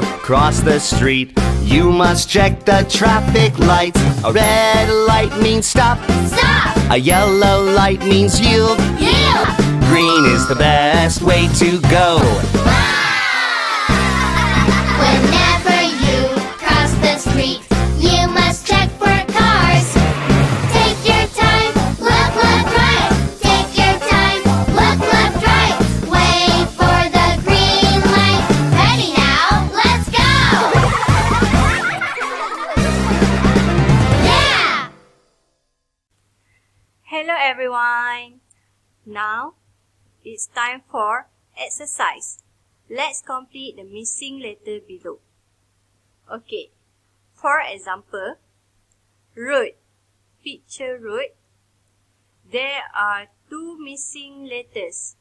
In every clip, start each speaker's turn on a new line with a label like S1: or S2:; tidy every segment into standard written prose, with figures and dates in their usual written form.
S1: you cross the street, you must check the traffic lights. A red light means stop.
S2: Stop!
S1: A yellow light means yield.
S2: Yield!
S1: Green is the best way to go.
S2: Whenever you cross the street, you must check for cars. Take your time, look left, right. Take your time, look left, right. Wait for the green light. Ready now, let's go! Yeah!
S3: Hello everyone! Now, it's time for exercise. Let's complete the missing letter below. Okay, for example, road. Picture road. There are two missing letters.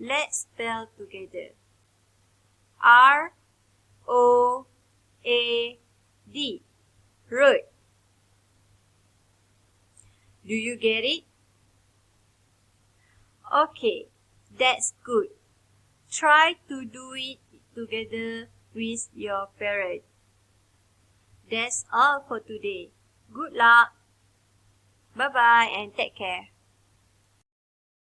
S3: Let's spell together. R-O-A-D. Road. Do you get it? Okay, that's good. Try to do it together with your parents. That's all for today. Good luck. Bye-bye and take care.